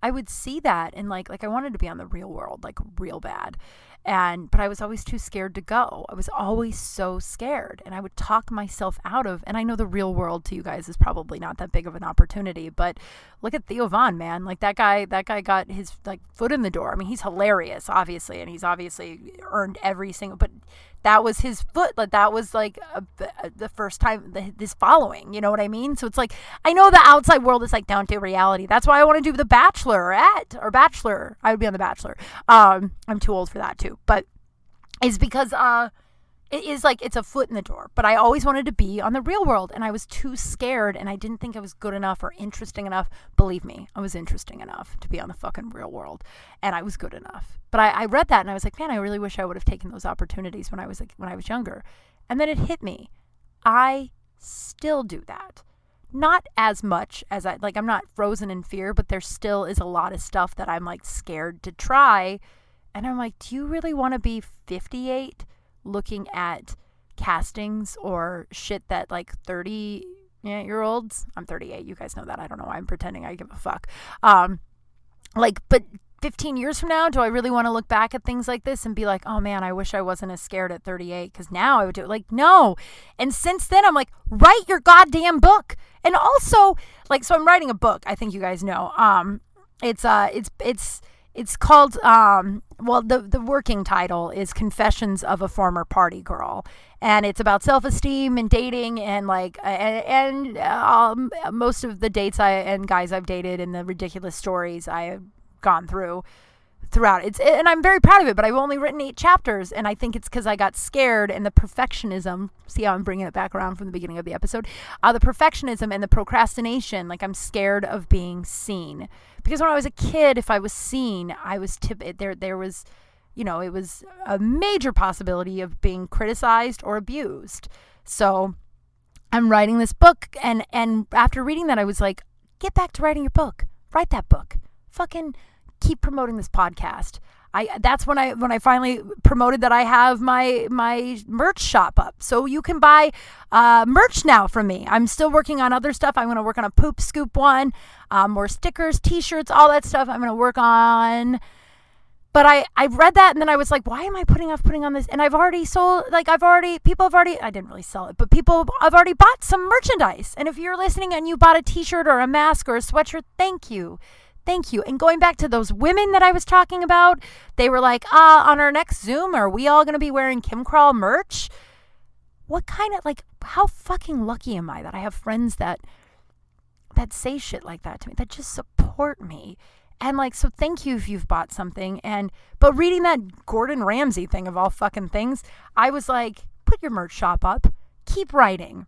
I would see that and like I wanted to be on the real world, like real bad. But I was always too scared to go. I was always so scared and I would talk myself out of, and I know the real world to you guys is probably not that big of an opportunity, but look at Theo Von, man. Like that guy got his like foot in the door. I mean, he's hilarious, obviously. And he's obviously earned every single, but that was his foot. Like that was like the first time this following, you know what I mean? So it's like, I know the outside world is like, don't do reality. That's why I want to do The Bachelor or Bachelor. I would be on The Bachelor. I'm too old for that too, but it's because, it is like, it's a foot in the door, but I always wanted to be on the real world and I was too scared and I didn't think I was good enough or interesting enough. Believe me, I was interesting enough to be on the fucking real world and I was good enough. But I read that and I was like, man, I really wish I would have taken those opportunities when I was younger. And then it hit me. I still do that. Not as much as I'm not frozen in fear, but there still is a lot of stuff that I'm like scared to try. And I'm like, do you really want to be 58 looking at castings or shit that like 30-year-olds, I'm 38, you guys know that, I don't know why I'm pretending I give a fuck, but 15 years from now, do I really want to look back at things like this and be like, oh man, I wish I wasn't as scared at 38 because now I would do it? Like, no. And since then I'm like, write your goddamn book. And also like, so I'm writing a book, I think you guys know, it's called, the working title is Confessions of a Former Party Girl. And it's about self-esteem and dating and most of the dates and guys I've dated and the ridiculous stories I have gone throughout. And I'm very proud of it, but I've only written 8 chapters. And I think it's because I got scared and the perfectionism. See how I'm bringing it back around from the beginning of the episode? The perfectionism and the procrastination. Like I'm scared of being seen. Because when I was a kid, if I was seen, I was there was, it was a major possibility of being criticized or abused. So I'm writing this book. And after reading that, I was like, get back to writing your book. Write that book. Fucking keep promoting this podcast. That's when I finally promoted that I have my merch shop up. So you can buy merch now from me. I'm still working on other stuff. I'm going to work on a poop scoop one, more stickers, t-shirts, all that stuff I'm going to work on. But I read that and then I was like, why am I putting on this? And I've already sold, I didn't really sell it, but I've already bought some merchandise. And if you're listening and you bought a t-shirt or a mask or a sweatshirt, thank you. Thank you. And going back to those women that I was talking about, they were like, on our next Zoom, are we all going to be wearing Kral merch? What kind of, how fucking lucky am I that I have friends that that say shit like that to me, that just support me. And like, so thank you if you've bought something. But reading that Gordon Ramsay thing of all fucking things, I was like, put your merch shop up, keep writing.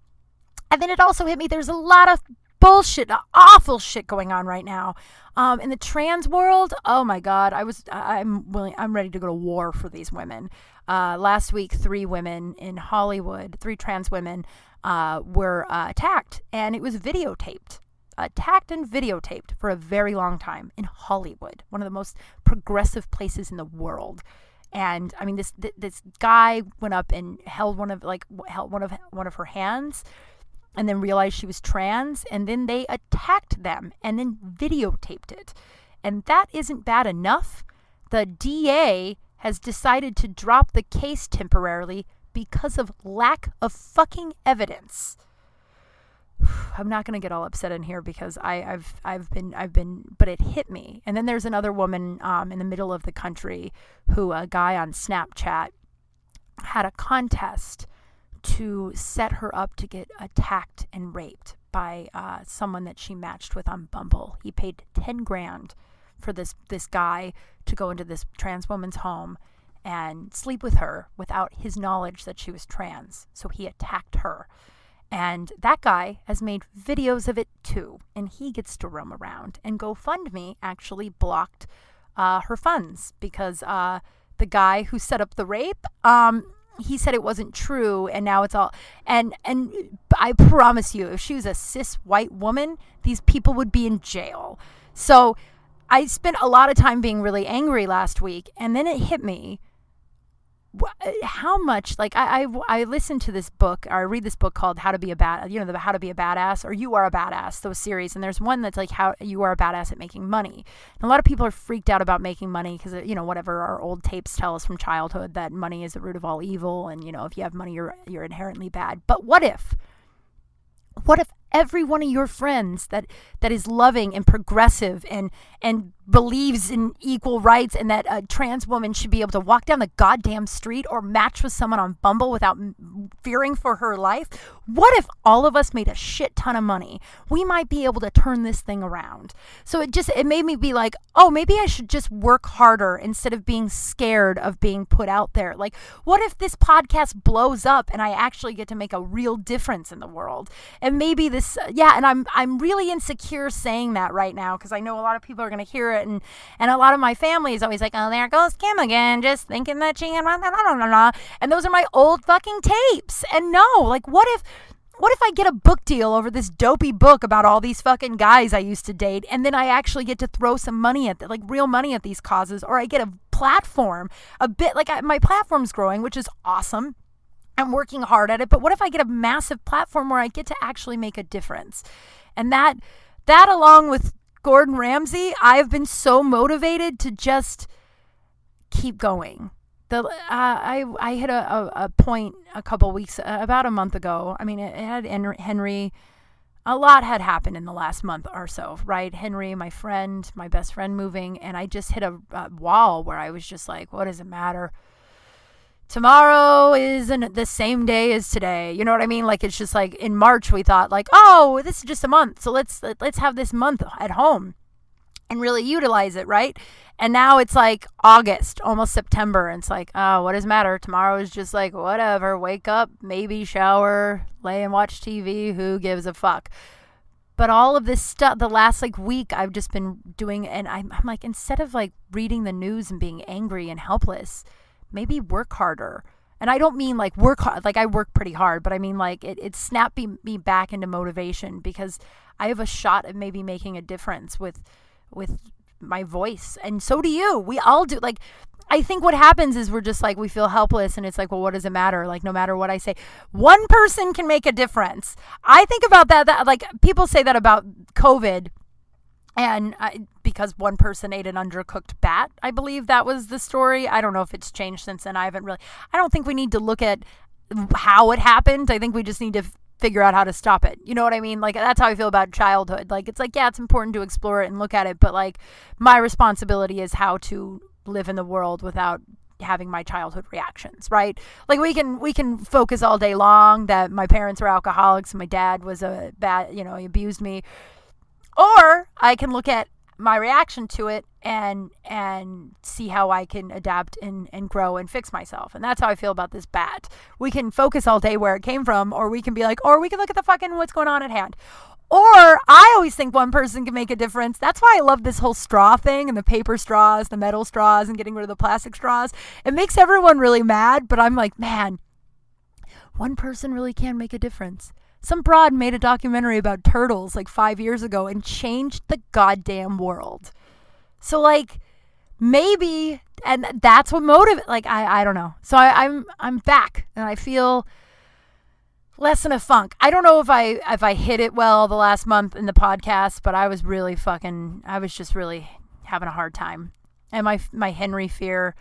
And then it also hit me, there's a lot of bullshit, awful shit going on right now. In the trans world, oh my God, I'm ready to go to war for these women. Last week, 3 women in Hollywood, 3 trans women, were attacked, and it was videotaped. Attacked and videotaped for a very long time in Hollywood, one of the most progressive places in the world. And I mean, this guy went up and held one of her hands, and then realized she was trans, and then they attacked them and then videotaped it. And that isn't bad enough. The DA has decided to drop the case temporarily because of lack of fucking evidence. I'm not going to get all upset in here because I've been, but it hit me. And then there's another woman in the middle of the country who a guy on Snapchat had a contest to set her up to get attacked and raped by someone that she matched with on Bumble. He paid 10 grand for this guy to go into this trans woman's home and sleep with her without his knowledge that she was trans. So he attacked her. And that guy has made videos of it too, and he gets to roam around. And Gofundme actually blocked her funds because the guy who set up the rape, he said it wasn't true, and now it's all. And I promise you, if she was a cis white woman, these people would be in jail. So I spent a lot of time being really angry last week, and then it hit me how much, like, I listened to this book, or I read this book called How to Be a How to Be a Badass, or You Are a Badass, those series. And there's one that's like How You Are a Badass at Making Money. And a lot of people are freaked out about making money because, whatever our old tapes tell us from childhood, that money is the root of all evil. And, if you have money, you're inherently bad. But what if every one of your friends that is loving and progressive and believes in equal rights, and that a trans woman should be able to walk down the goddamn street or match with someone on Bumble without fearing for her life? What if all of us made a shit ton of money? We might be able to turn this thing around. So it made me be like, oh, maybe I should just work harder instead of being scared of being put out there. Like, what if this podcast blows up and I actually get to make a real difference in the world? And maybe this, and I'm really insecure saying that right now because I know a lot of people are going to hear it, and a lot of my family is always like, oh, there goes Kim again, just thinking that she and those are my old fucking tapes. And no, like, what if I get a book deal over this dopey book about all these fucking guys I used to date, and then I actually get to throw some money at real money at these causes, or I get a platform, a bit like my platform's growing, which is awesome. I'm working hard at it, but what if I get a massive platform where I get to actually make a difference? And that along with Gordon Ramsay, I've been so motivated to just keep going. I hit a point about a month ago. I mean, it had Henry. A lot had happened in the last month or so, right? Henry, my best friend moving, and I just hit a wall where I was just like, what does it matter? Tomorrow isn't the same day as today. You know what I mean? Like, it's just like in March we thought like, oh, this is just a month, so let's have this month at home and really utilize it, right? And now it's like August, almost September, and it's like, oh, what does it matter? Tomorrow is just like, whatever, wake up, maybe shower, lay and watch TV, who gives a fuck? But all of this stuff, the last week, I've just been doing, and I'm like, instead of like reading the news and being angry and helpless, maybe work harder. And I don't mean like work hard, like I work pretty hard, but I mean like it snapped me back into motivation because I have a shot at maybe making a difference with my voice. And so do you. We all do. Like, I think what happens is we're just like, we feel helpless, and it's like, well, what does it matter? Like, no matter what I say, one person can make a difference. I think about that like people say that about COVID. And because one person ate an undercooked bat, I believe that was the story. I don't know if it's changed since then. I don't think we need to look at how it happened. I think we just need to figure out how to stop it. You know what I mean? Like, that's how I feel about childhood. Like, it's like, yeah, it's important to explore it and look at it. But like, my responsibility is how to live in the world without having my childhood reactions, right? Like, we can focus all day long that my parents were alcoholics and my dad was he abused me. Or I can look at my reaction to it and see how I can adapt and grow and fix myself. And that's how I feel about this bat. We can focus all day where it came from, or we can be like, or we can look at the fucking what's going on at hand. Or I always think one person can make a difference. That's why I love this whole straw thing and the paper straws, the metal straws, and getting rid of the plastic straws. It makes everyone really mad, but I'm like, man, one person really can make a difference. Some broad made a documentary about turtles like 5 years ago and changed the goddamn world. So like maybe, and that's what motivates, like I don't know. So I'm back and I feel less in a funk. I don't know if I hit it well the last month in the podcast, but I was just really having a hard time. And my Henry fear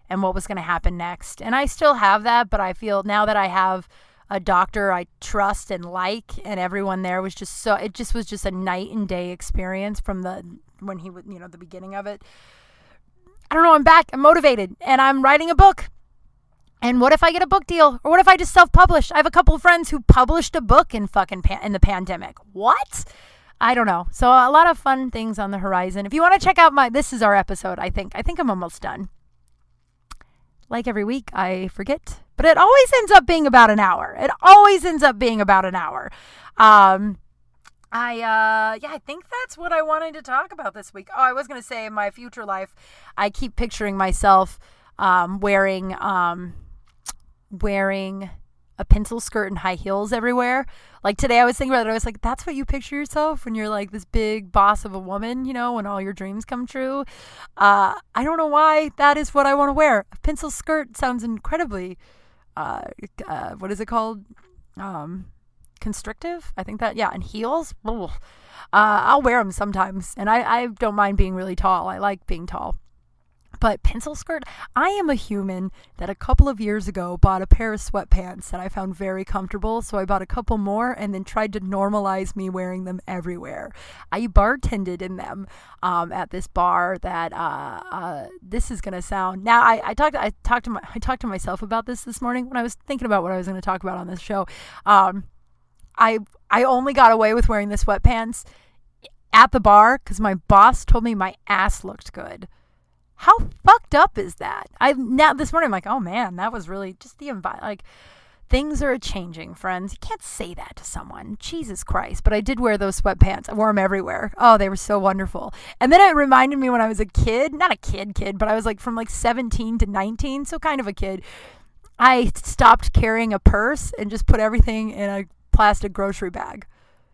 and what was going to happen next. And I still have that, but I feel now that I have a doctor I trust and like, and everyone there was just so, it just was just a night and day experience from when he was, the beginning of it. I don't know. I'm back. I'm motivated and I'm writing a book. And what if I get a book deal? Or what if I just self-publish? I have a couple of friends who published a book in in the pandemic. What? I don't know. So a lot of fun things on the horizon. If you want to check out this is our episode, I think I'm almost done. Like every week, I forget. But it always ends up being about an hour. I think that's what I wanted to talk about this week. Oh, I was going to say in my future life, I keep picturing myself wearing a pencil skirt and high heels everywhere. Like today I was thinking about it. I was like, that's what you picture yourself when you're like this big boss of a woman, when all your dreams come true. I don't know why that is what I want to wear. A pencil skirt sounds incredibly, what is it called? Constrictive. I think that, yeah. And heels. I'll wear them sometimes. And I don't mind being really tall. I like being tall. But pencil skirt, I am a human that a couple of years ago bought a pair of sweatpants that I found very comfortable. So I bought a couple more and then tried to normalize me wearing them everywhere. I bartended in them at this bar that this is going to sound. Now I talked to myself about this morning when I was thinking about what I was going to talk about on this show. I only got away with wearing the sweatpants at the bar because my boss told me my ass looked good. How fucked up is that? Now this morning I'm like, oh man, that was really just the environment. Like, things are changing, friends. You can't say that to someone. Jesus Christ. But I did wear those sweatpants. I wore them everywhere. Oh, they were so wonderful. And then it reminded me when I was a kid, not a kid, but I was like from like 17 to 19, so kind of a kid. I stopped carrying a purse and just put everything in a plastic grocery bag.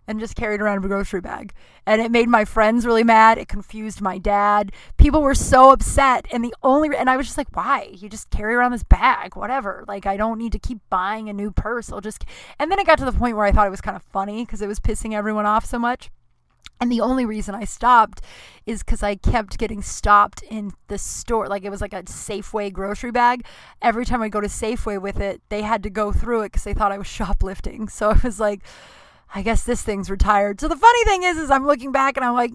And just carried around a grocery bag. And it made my friends really mad. It confused my dad. People were so upset. And and I was just like, why? You just carry around this bag, whatever. Like, I don't need to keep buying a new purse. And then it got to the point where I thought it was kind of funny because it was pissing everyone off so much. And the only reason I stopped is because I kept getting stopped in the store. Like, it was like a Safeway grocery bag. Every time I go to Safeway with it, they had to go through it because they thought I was shoplifting. So it was like, I guess this thing's retired. So the funny thing is I'm looking back and I'm like,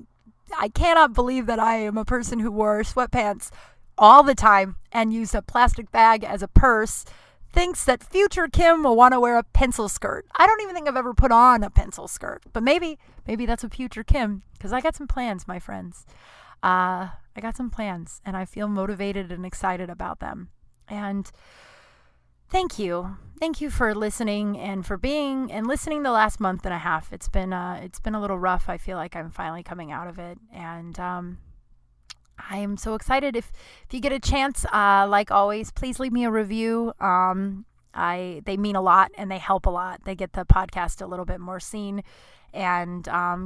I cannot believe that I am a person who wore sweatpants all the time and used a plastic bag as a purse, thinks that future Kim will want to wear a pencil skirt. I don't even think I've ever put on a pencil skirt, but maybe that's a future Kim, because I got some plans, my friends. I got some plans and I feel motivated and excited about them. And thank you for listening and for being and listening the last month and a half. It's been a little rough. I feel like I'm finally coming out of it, and I am so excited. If you get a chance, like always, please leave me a review. They mean a lot and they help a lot. They get the podcast a little bit more seen, and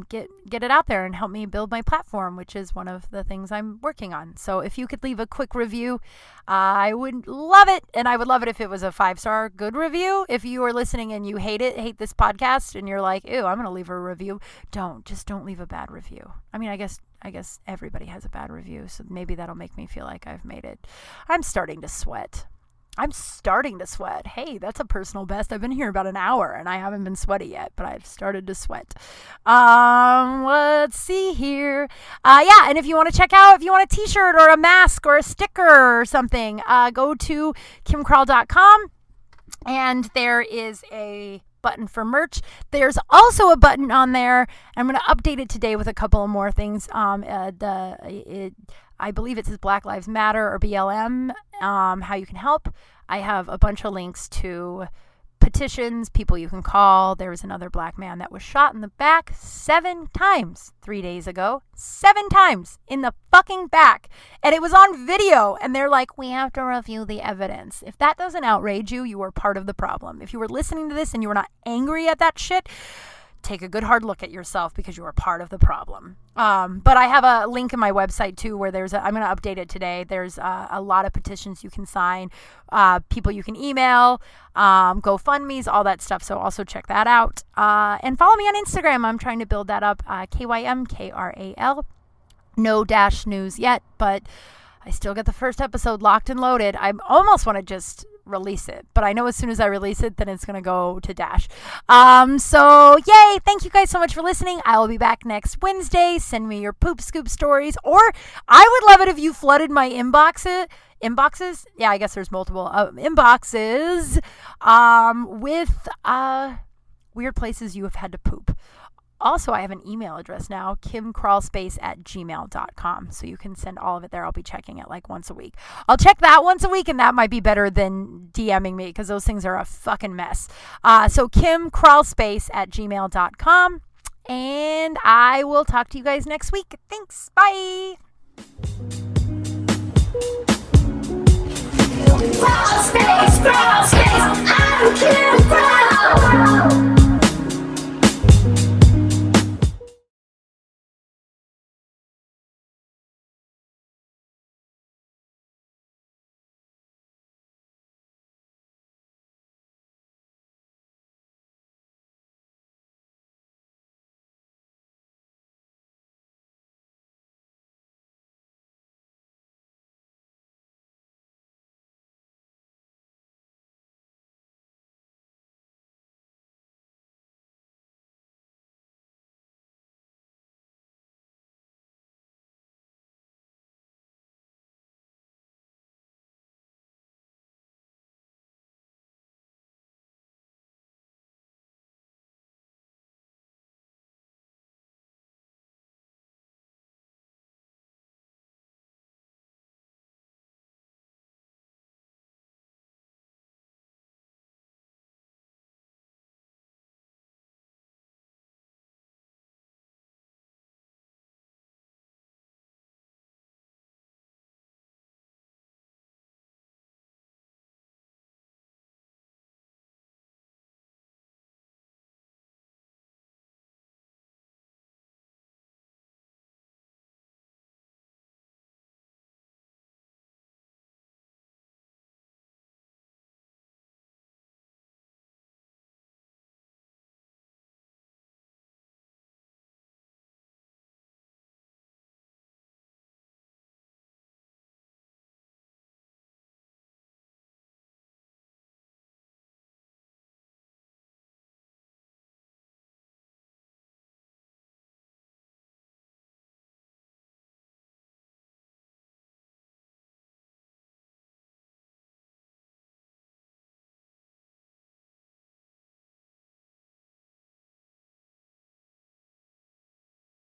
get it out there and help me build my platform, which is one of the things I'm working on. So if you could leave a quick review, I would love it. And I would love it if it was a 5-star good review. If you are listening and you hate this podcast and you're like, ew, I'm going to leave a review. Don't leave a bad review. I mean, I guess everybody has a bad review. So maybe that'll make me feel like I've made it. I'm starting to sweat. Hey, that's a personal best. I've been here about an hour and I haven't been sweaty yet, but I've started to sweat. Let's see here. And if you want a t-shirt or a mask or a sticker or something, go to kimkral.com and there is a button for merch. There's also a button on there. I'm going to update it today with a couple of more things. I believe it says Black Lives Matter or BLM, how you can help. I have a bunch of links to petitions, people you can call. There was another black man that was shot in the back 7 times 3 days ago. 7 times in the fucking back. And it was on video. And they're like, we have to review the evidence. If that doesn't outrage you, you are part of the problem. If you were listening to this and you were not angry at that shit, take a good hard look at yourself because you are part of the problem. But I have a link in my website too where I'm going to update it today. There's a lot of petitions you can sign, people you can email, Gofundmes, all that stuff. So also check that out. And follow me on Instagram. I'm trying to build that up. KYMKRAL. No dash news yet, but I still got the first episode locked and loaded. I almost want to just release it, but I know as soon as I release it, then it's going to go to Dash. So yay. Thank you guys so much for listening. I will be back next Wednesday. Send me your poop scoop stories, or I would love it if you flooded my inboxes. Yeah, I guess there's multiple inboxes, with, weird places you have had to poop. Also, I have an email address now, kimkralspace@gmail.com. So you can send all of it there. I'll be checking it like once a week. I'll check that once a week, and that might be better than DMing me because those things are a fucking mess. So kimkralspace@gmail.com. And I will talk to you guys next week. Thanks. Bye.